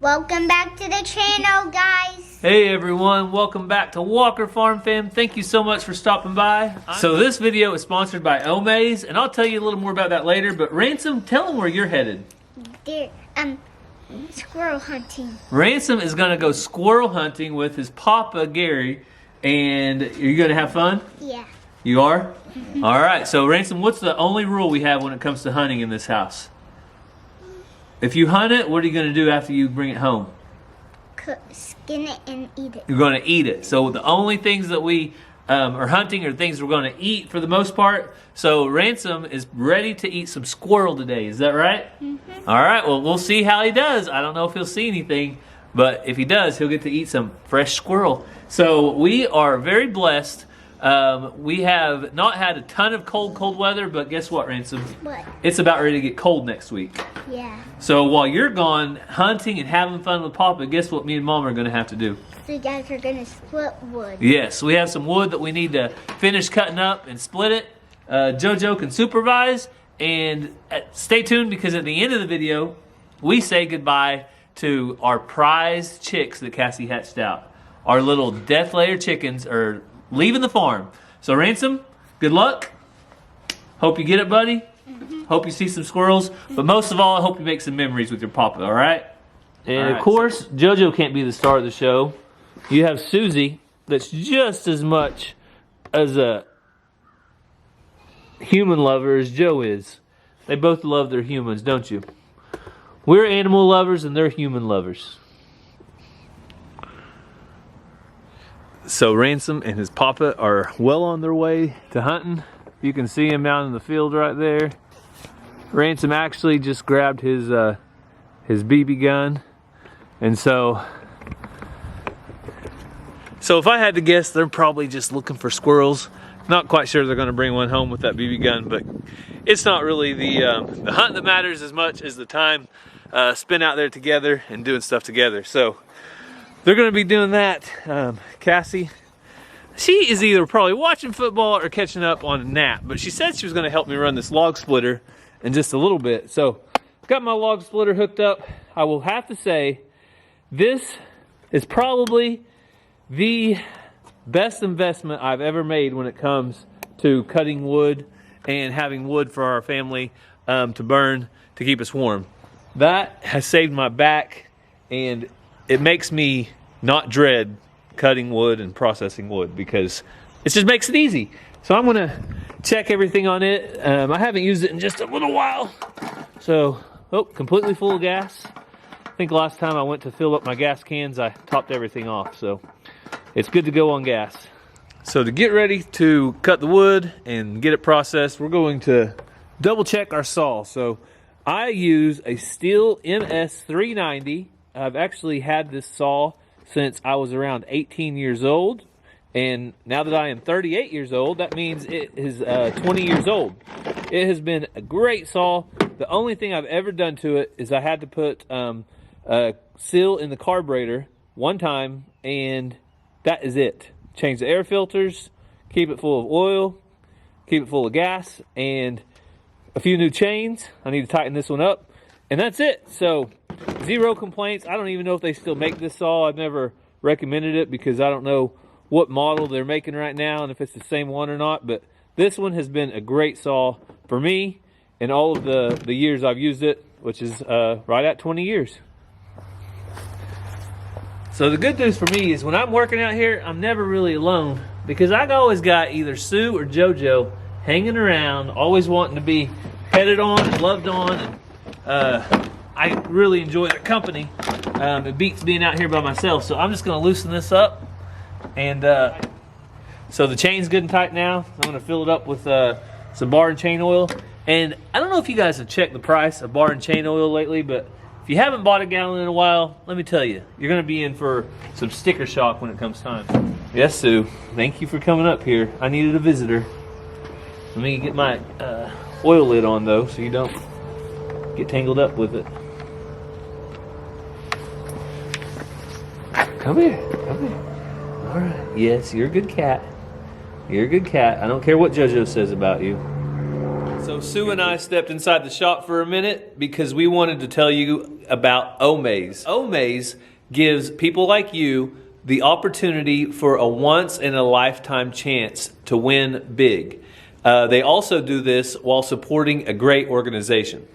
Welcome back to the channel, guys. Hey everyone, welcome back to Walker Farm Fam. Thank you so much for stopping by. So this video is sponsored by Omaze, and I'll tell you a little more about that later, but Ransom, tell them where you're headed. Squirrel hunting. Ransom is gonna go squirrel hunting with his papa, Gary, and you're gonna have fun? Yeah. You are? All right, so Ransom, what's the only rule we have when it comes to hunting in this house? If you hunt it, what are you going to do after you bring it home? Skin it and eat it. You're going to eat it. So the only things that we are hunting are things we're going to eat for the most part. So Ransom is ready to eat some squirrel today. Is that right? Mm-hmm. All right, well, we'll see how he does. I don't know if he'll see anything, but if he does, he'll get to eat some fresh squirrel. So we are very blessed. We have not had a ton of cold weather, but guess what, Ransom? What? It's about ready to get cold next week. Yeah. So while you're gone hunting and having fun with Papa, guess what me and Mom are going to have to do? So you guys are going to split wood. Yes, we have some wood that we need to finish cutting up and split it. JoJo can supervise, and stay tuned because at the end of the video, we say goodbye to our prized chicks that Cassie hatched out. Our little Deathlayer chickens are leaving the farm. So Ransom, good luck. Hope you get it, buddy. Hope you see some squirrels. But most of all, I hope you make some memories with your papa, all right? And of course, JoJo can't be the star of the show. You have Susie that's just as much as a human lover as Joe is. They both love their humans, don't you? We're animal lovers and they're human lovers. So Ransom and his papa are well on their way to hunting. You can see him out in the field right there. Ransom actually just grabbed his BB gun, and so if I had to guess, they're probably just looking for squirrels. Not quite sure they're going to bring one home with that BB gun, but it's not really the hunt that matters as much as the time spent out there together and doing stuff together. So they're going to be doing that. Cassie, she is either probably watching football or catching up on a nap, but she said she was going to help me run this log splitter in just a little bit. So got my log splitter hooked up. I will have to say this is probably the best investment I've ever made when it comes to cutting wood and having wood for our family to burn to keep us warm. That has saved my back, and it makes me not dread cutting wood and processing wood because it just makes it easy. So I'm gonna check everything on it. I haven't used it in just a little while. So, completely full of gas. I think last time I went to fill up my gas cans, I topped everything off. So it's good to go on gas. So to get ready to cut the wood and get it processed, we're going to double check our saw. So I use a Stihl MS390. I've actually had this saw since I was around 18 years old. And now that I am 38 years old, that means it is 20 years old. It has been a great saw. The only thing I've ever done to it is I had to put a seal in the carburetor one time, and that is it. Change the air filters, keep it full of oil, keep it full of gas, and a few new chains. I need to tighten this one up, and that's it. So zero complaints. I don't even know if they still make this saw. I've never recommended it because I don't know what model they're making right now and if it's the same one or not, but this one has been a great saw for me in all of the years I've used it, which is right at 20 years. So the good news for me is when I'm working out here, I'm never really alone because I've always got either Sue or JoJo hanging around, always wanting to be petted on and loved on, and I really enjoy their company. It beats being out here by myself, so I'm just going to loosen this up. And so the chain's good and tight now. I'm going to fill it up with some bar and chain oil. And I don't know if you guys have checked the price of bar and chain oil lately, but if you haven't bought a gallon in a while, let me tell you, you're going to be in for some sticker shock when it comes time. Yes, Sue. Thank you for coming up here. I needed a visitor. Let me get my oil lid on, though, so you don't get tangled up with it. Come here. Come here. All right. Yes, you're a good cat. You're a good cat. I don't care what JoJo says about you. So Sue and I stepped inside the shop for a minute because we wanted to tell you about Omaze. Omaze gives people like you the opportunity for a once-in-a-lifetime chance to win big. They also do this while supporting a great organization.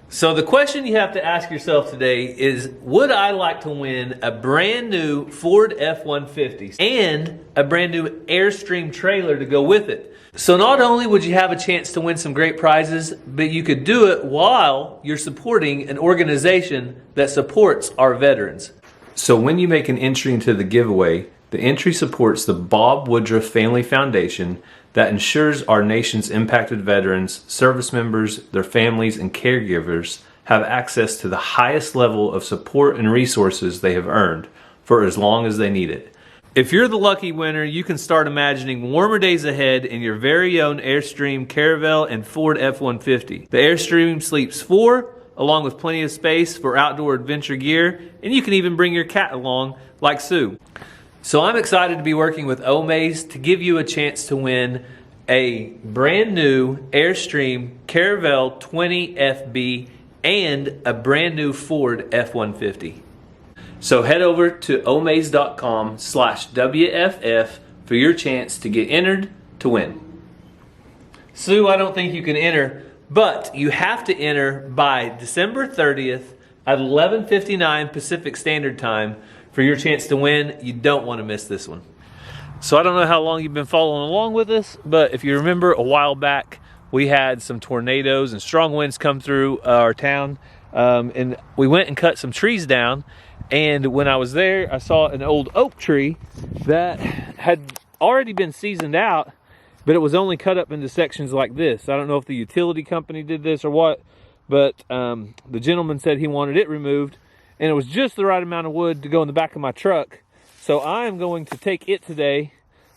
So the question you have to ask yourself today is, would I like to win a brand new Ford F-150 and a brand new Airstream trailer to go with it? So not only would you have a chance to win some great prizes, but you could do it while you're supporting an organization that supports our veterans. So when you make an entry into the giveaway, the entry supports the Bob Woodruff Family Foundation that ensures our nation's impacted veterans, service members, their families, and caregivers have access to the highest level of support and resources they have earned for as long as they need it. If you're the lucky winner, you can start imagining warmer days ahead in your very own Airstream Caravelle and Ford F-150. The Airstream sleeps 4, along with plenty of space for outdoor adventure gear, and you can even bring your cat along, like Sue. So I'm excited to be working with Omaze to give you a chance to win a brand new Airstream Caravelle 20 FB and a brand new Ford F-150. So head over to omaze.com/WFF for your chance to get entered to win. Sue, I don't think you can enter, but you have to enter by December 30th at 11:59 Pacific Standard Time for your chance to win. You don't want to miss this one. So I don't know how long you've been following along with us, but if you remember a while back, we had some tornadoes and strong winds come through our town, and we went and cut some trees down. And when I was there, I saw an old oak tree that had already been seasoned out, but it was only cut up into sections like this. I don't know if the utility company did this or what, but the gentleman said he wanted it removed, and it was just the right amount of wood to go in the back of my truck. So I am going to take it today.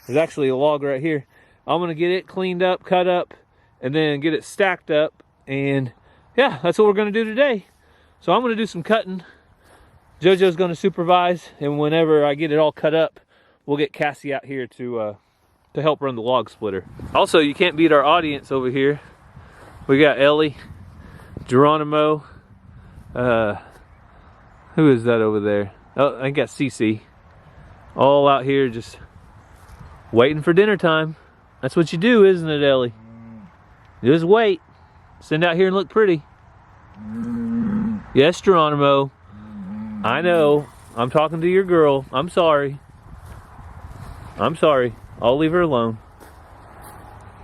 There's actually a log right here. I'm going to get it cleaned up, cut up, and then get it stacked up. And yeah, that's what we're going to do today. So I'm going to do some cutting. JoJo's going to supervise, and whenever I get it all cut up, we'll get Cassie out here to help run the log splitter. Also, you can't beat our audience over here. We got Ellie, Geronimo, who is that over there? Oh, I got Cece. All out here just waiting for dinner time. That's what you do, isn't it, Ellie? Just wait. Send out here and look pretty. Yes, Geronimo. I know. I'm talking to your girl. I'm sorry. I'm sorry. I'll leave her alone.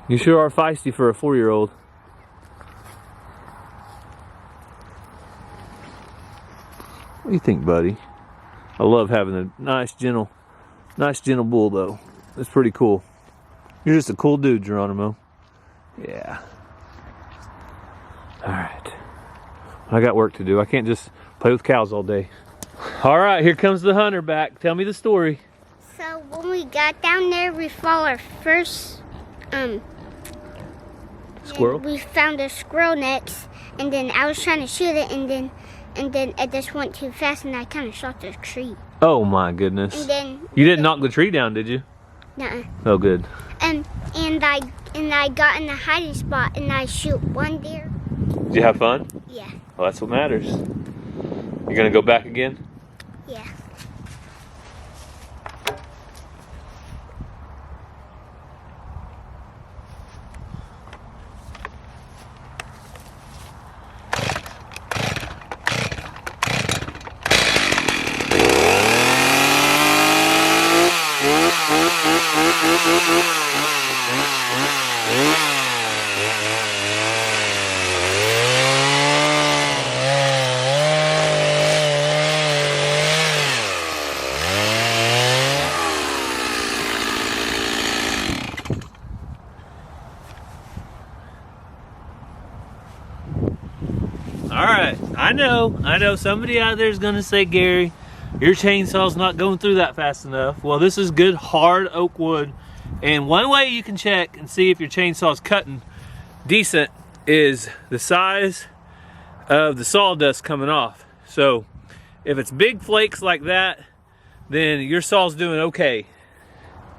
You sure are feisty for a 4-year-old. What do you think, buddy? I love having a nice gentle bull, though. It's pretty cool. You're just a cool dude, Geronimo. Yeah. All right. I got work to do. I can't just play with cows all day. All right, here comes the hunter back. Tell me the story. So when we got down there, we saw our first Squirrel? We found a squirrel next, and then I was trying to shoot it, and then it just went too fast, and I kind of shot the tree. Oh my goodness! And then you didn't knock the tree down, did you? Nuh-uh. Oh, good. And I got in the hiding spot, and I shoot one deer. Did you have fun? Yeah. Well, that's what matters. You gonna go back again? Yeah. I know somebody out there is gonna say, Gary, your chainsaw's not going through that fast enough. Well, this is good hard oak wood, and one way you can check and see if your chainsaw's cutting decent is the size of the sawdust coming off. So if it's big flakes like that, then your saw's doing okay.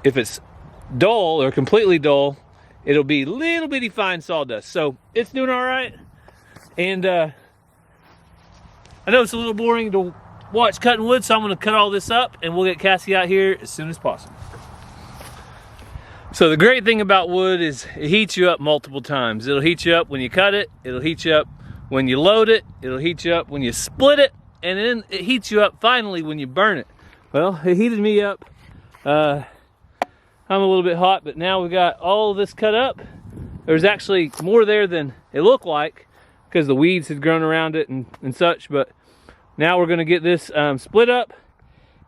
If it's dull or completely dull, it'll be little bitty fine sawdust. So it's doing all right. And I know it's a little boring to watch cutting wood, so I'm gonna cut all this up and we'll get Cassie out here as soon as possible. So the great thing about wood is it heats you up multiple times. It'll heat you up when you cut it, it'll heat you up when you load it, it'll heat you up when you split it, and then it heats you up finally when you burn it. Well, it heated me up. I'm a little bit hot, but now we got all of this cut up. There's actually more there than it looked like because the weeds had grown around it and such, but now we're gonna get this split up,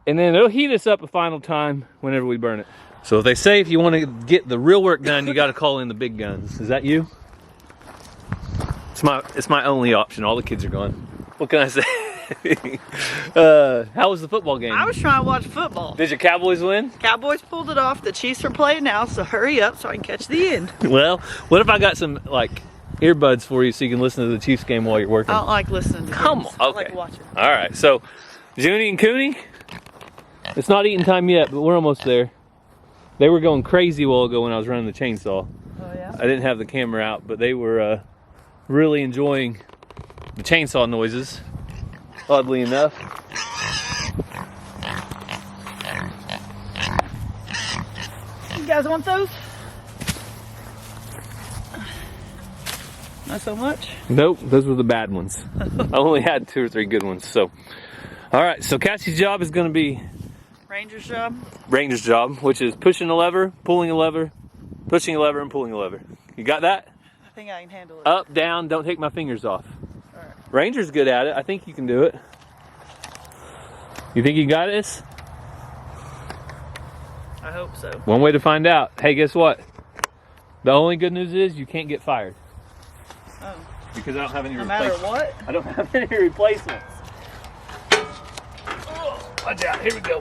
and then it'll heat us up a final time whenever we burn it. So they say if you want to get the real work done, you got to call in the big guns. Is that you? It's my only option. All the kids are gone. What can I say? How was the football game? I was trying to watch football. Did your Cowboys win? Cowboys pulled it off. The Chiefs are playing now, so hurry up so I can catch the end. Well, what if I got some like earbuds for you so you can listen to the Chiefs game while you're working? I don't like listening to games. Come on. Okay. I like watching. All right. So, Junie and Cooney, it's not eating time yet, but we're almost there. They were going crazy a while ago when I was running the chainsaw. Oh yeah? I didn't have the camera out, but they were really enjoying the chainsaw noises, oddly enough. You guys want those? Not so much? Nope, those were the bad ones. I only had 2 or 3 good ones. So, all right, so Cassie's job is going to be Ranger's job? Ranger's job, which is pushing a lever, pulling a lever, pushing a lever, and pulling a lever. You got that? I think I can handle it. Up, down, don't take my fingers off. All right. Ranger's good at it. I think you can do it. You think you got this? I hope so. One way to find out. Hey, guess what? The only good news is you can't get fired. Oh. Because I don't have any No matter replacements. what? I don't have any replacements. Oh, watch out. Here we go.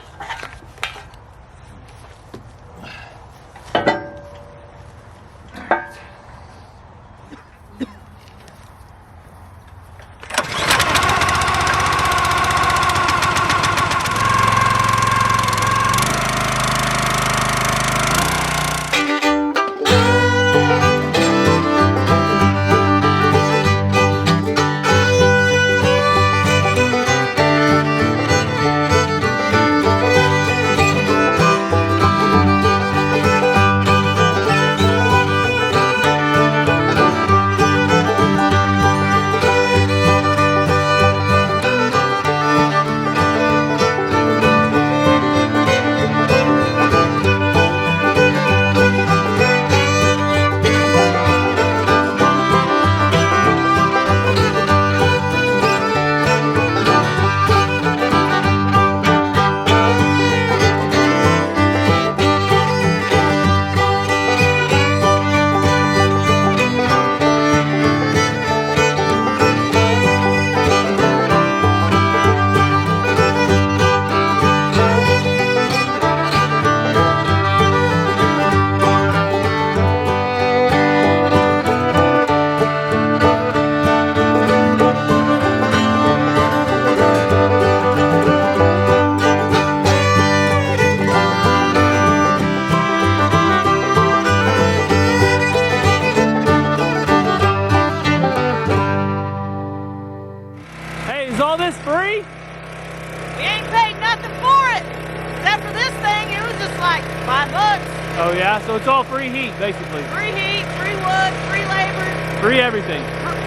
Oh yeah, so it's all free heat basically. Free heat, free wood, free labor. Free everything.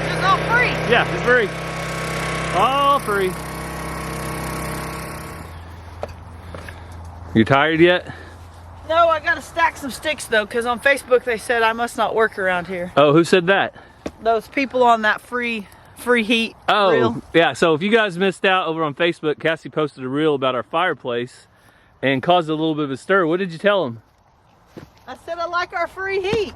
Just all free. Yeah, it's free. All free. You tired yet? No, I gotta stack some sticks though, because on Facebook they said I must not work around here. Oh, who said that? Those people on that free heat reel. Yeah, so if you guys missed out over on Facebook, Cassie posted a reel about our fireplace and caused a little bit of a stir. What did you tell them? I said I like our free heat.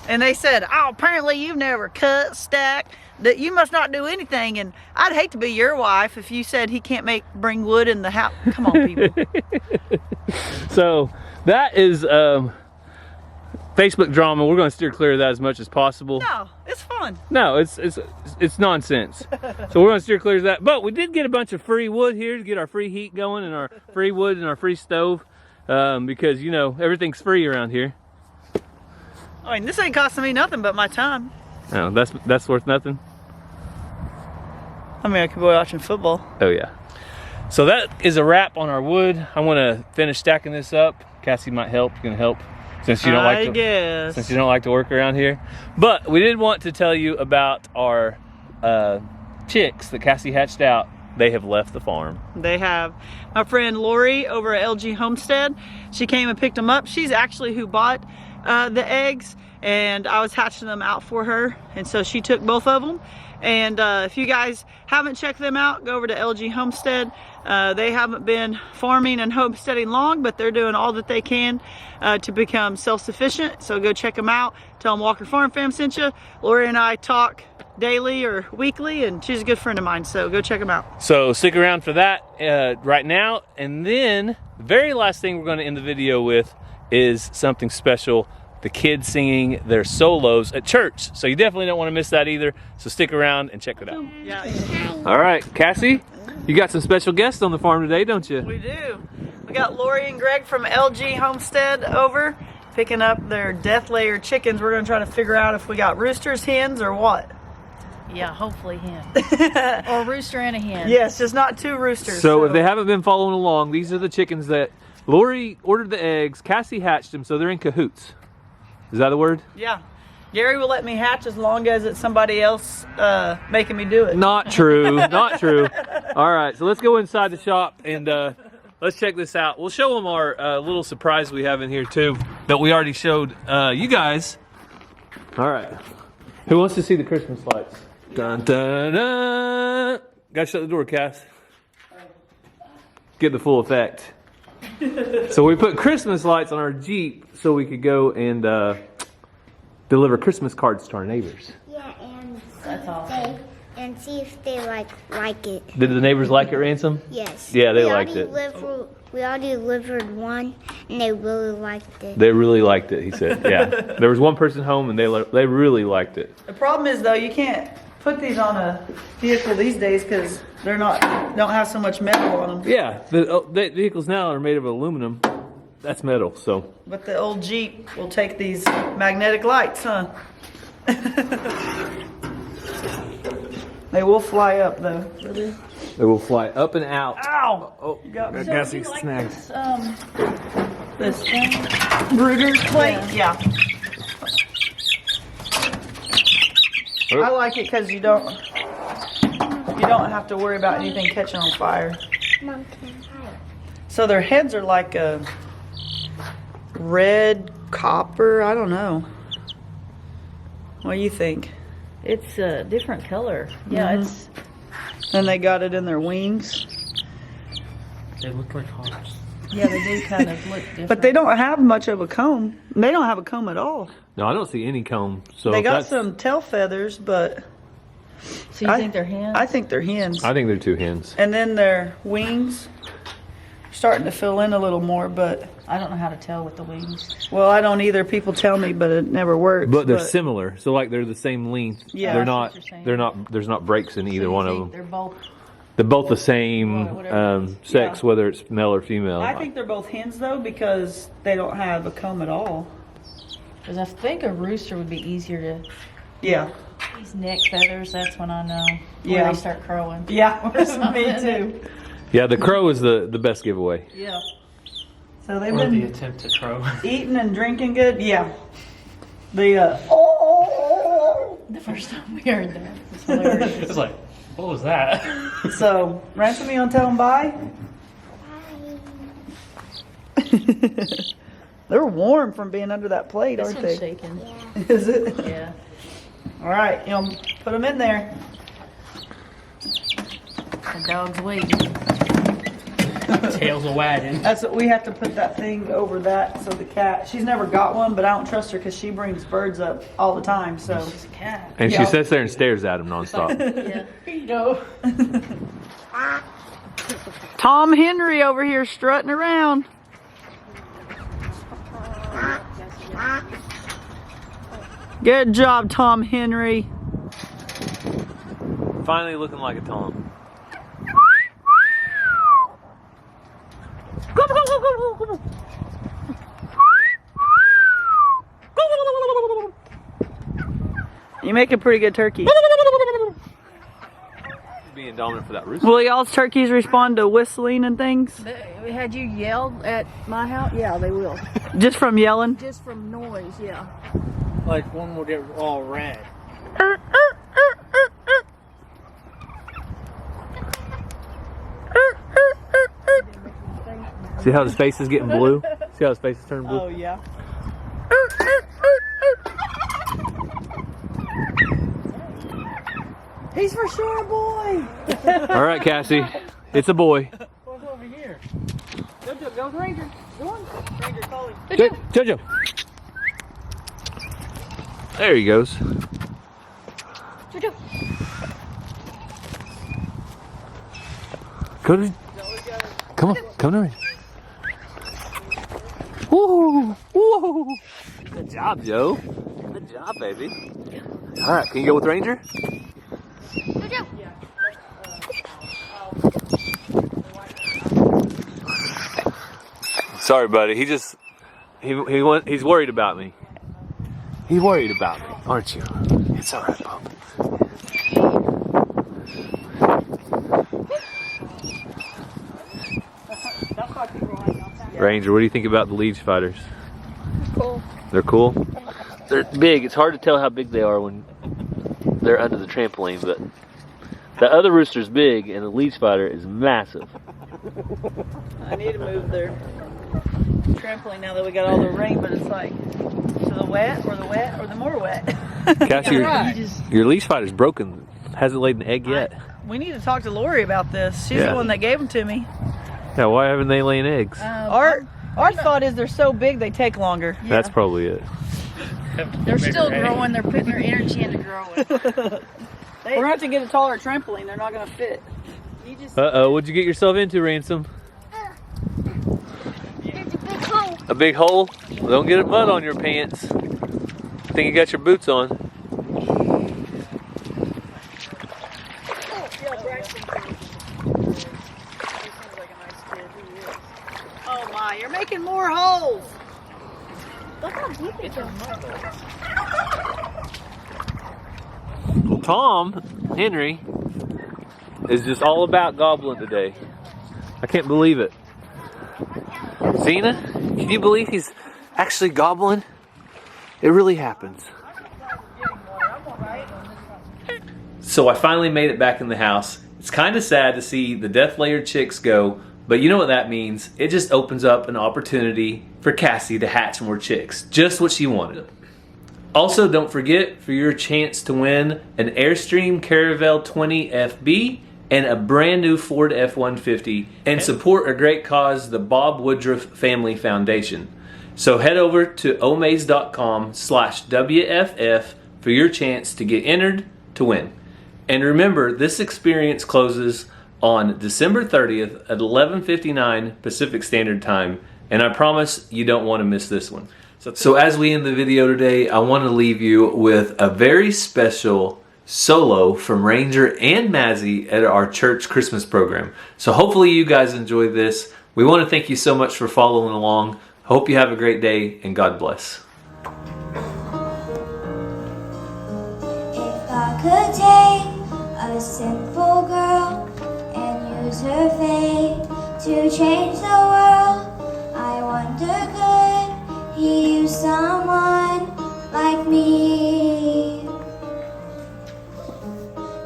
And they said, oh, apparently you've never cut, stacked, that you must not do anything. And I'd hate to be your wife if you said he can't bring wood in the house. Come on, people. So that is Facebook drama. We're going to steer clear of that as much as possible. No, it's fun. No, it's nonsense. So we're going to steer clear of that. But we did get a bunch of free wood here to get our free heat going, and our free wood and our free stove, because you know everything's free around here. I mean, this ain't costing me nothing but my time. No, that's worth nothing. I mean, I could be watching football. Oh yeah. So that is a wrap on our wood. I want to finish stacking this up. Cassie might help. You can help since you don't since you don't like to work around here. But we did want to tell you about our chicks that Cassie hatched out. They have left the farm. They have. My friend Lori over at LG Homestead, she came and picked them up. She's actually who bought the eggs, and I was hatching them out for her, and so she took both of them. And if you guys haven't checked them out, go over to LG Homestead. They haven't been farming and homesteading long, but they're doing all that they can to become self-sufficient. So go check them out. Tell them Walker Farm Fam sent you. Lori and I talk daily or weekly, and she's a good friend of mine, so go check them out. So stick around for that right now. And then the very last thing we're going to end the video with is something special. The kids singing their solos at church. So you definitely don't want to miss that either. So stick around and check it out. Yeah. All right, Cassie, you got some special guests on the farm today, don't you? We do. We got Lori and Greg from LG Homestead over picking up their Deathlayer chickens. We're going to try to figure out if we got roosters, hens, or what. Yeah, hopefully hen. Or a rooster and a hen. Yes, just not two roosters. So if they haven't been following along, these are the chickens that Lori ordered the eggs. Cassie hatched them, so they're in cahoots. Is that a word? Yeah. Gary will let me hatch as long as it's somebody else making me do it. Not true. Not true. All right, so let's go inside the shop and let's check this out. We'll show them our little surprise we have in here too that we already showed you guys. All right. Who wants to see the Christmas lights? Dun, dun, dun. Gotta shut the door, Cass. Get the full effect. So we put Christmas lights on our Jeep so we could go and deliver Christmas cards to our neighbors. Yeah, and That's awesome. see if they like it. Did the neighbors like it, Ransom? Yes. Yeah, they liked it. We already delivered one, and they really liked it. They really liked it, he said. Yeah. There was one person home and they really liked it. The problem is though, you can't put these on a vehicle these days because they're don't have so much metal on them. Yeah, the vehicles now are made of aluminum. That's metal, so. But the old Jeep will take these magnetic lights, huh? They will fly up though. They will fly up and out. Ow! Oh, You got me. Cassie snagged. This Brooder's plate? Yeah. Oh. I like it because you don't have to worry about anything catching on fire. Mom, can I have it? So their heads are like a red copper. I don't know. What do you think? It's a different color. Yeah, it's. And they got it in their wings. They look like hearts. Yeah, they do kind of look different. But they don't have much of a comb. They don't have a comb at all. No, I don't see any comb. So They got that's- some tail feathers, but So you think they're hens? I think they're hens. I think they're two hens. And then their wings are starting to fill in a little more, but I don't know how to tell with the wings. well, I don't either. People tell me, but it never works. But they're similar, so like they're the same length. Yeah. they're That's not. what you're saying. They're not. There's not breaks in So either you one of think them. They're both. They're both the same Whatever it is. sex, Yeah. whether it's male or female. I think they're both hens though because they don't have a comb at all. Because I think a rooster would be easier to. Yeah. These neck feathers, that's when I know. Yeah. Where they start crowing. Yeah, me too. Yeah, the crow is the best giveaway. Yeah. So they've Or the been attempt to crow. eating and drinking good. Yeah. The The first time we heard that, it was hilarious. It's like, what was that? So Ransom, you want to tell them bye? They're warm from being under that plate, This aren't one's they? shaking. Is it? Yeah. All right, you know, put them in there. The dog's waiting. Tails a wagging. That's what we have to put that thing over that so the cat. She's never got one, but I don't trust her because she brings birds up all the time. So It's a cat. And Yeah. she sits there and stares at him nonstop. Yeah. You know. Tom Henry over here strutting around. Good job, Tom Henry. Finally looking like a Tom. You make a pretty good turkey. Being being dominant for that rooster. Will y'all's turkeys respond to whistling and things? Had you yelled at my house? Yeah, they will. Just from yelling? Just from noise, yeah. Like one will get all red. See how his face is getting blue? See how his face is turning blue? Oh, yeah. He's for sure a boy. All right, Cassie. It's a boy. What's over here? Jojo, go with Ranger. Go on. Ranger, call him. Jojo. There he goes. Jojo. Go to. Come on, come to me. Woo! Woo! Good job, Joe. Good job, baby. All right, can you go with Ranger? Jojo. Sorry, buddy. He's worried about me. He's worried about me, aren't you? It's all right, Pop. Ranger, what do you think about the leech fighters? Cool. They're cool? They're big. It's hard to tell how big they are when they're under the trampoline, but the other rooster's big and the leech fighter is massive. I need to move their trampoline now that we got all the rain, but it's like to the wet or the more wet. Cassie, your leech fighter's broken. Hasn't laid an egg yet. We need to talk to Lori about this. She's Yeah. the one that gave them to me. Yeah, why haven't they laid eggs? Our thought is they're so big they take longer. That's probably it. They're still growing. They're putting their energy into growing. We're gonna have to get a taller trampoline. They're not gonna fit. You just Uh-oh, what'd you get yourself into, Ransom? There's a big hole. A big hole? Well, don't get a mud on your pants. I think you got your boots on. Oh my, you're making more holes. Look how deep it is. Well, Tom Henry is just all about gobbling today. I can't believe it. Zena, can you believe he's actually gobbling? It really happens. So I finally made it back in the house. It's kind of sad to see the Deathlayer chicks go, but you know what that means. It just opens up an opportunity for Cassie to hatch more chicks. Just what she wanted. Also, don't forget for your chance to win an Airstream Caravelle 20 FB and a brand new Ford F-150 and support a great cause, the Bob Woodruff Family Foundation. So head over to omaze.com/WFF for your chance to get entered to win. And remember, this experience closes on December 30th at 11:59 Pacific Standard Time, and I promise you don't want to miss this one. So as we end the video today, I want to leave you with a very special solo from Ranger and Mazzy at our church Christmas program. So hopefully you guys enjoy this. We want to thank you so much for following along. Hope you have a great day, and God bless. If God could take a simple girl and use her faith to change the world, I wonder could He use someone like me?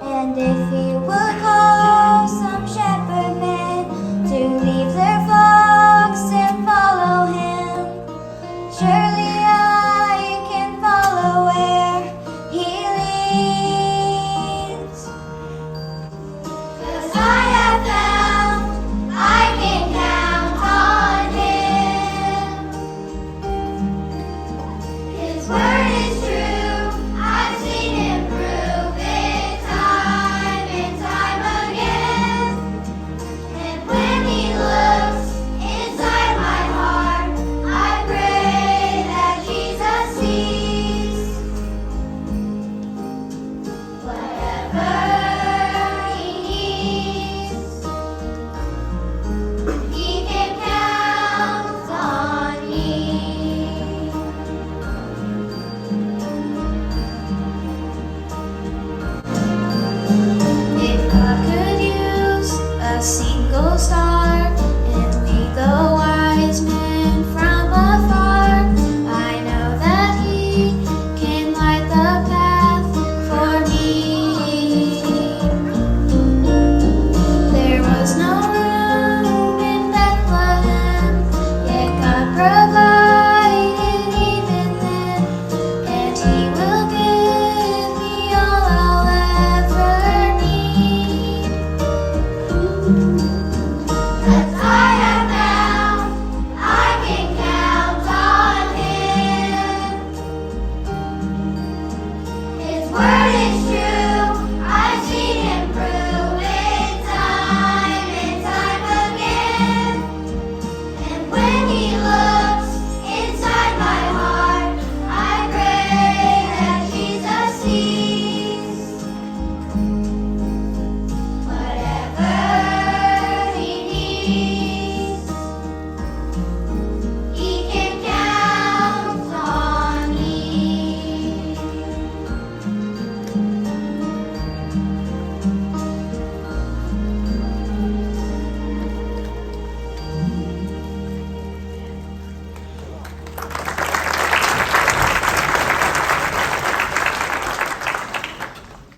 And if He would call some shepherd men to leave their flocks and follow Him, surely I can follow where He leads. 'Cause I have found I can count on Him. me.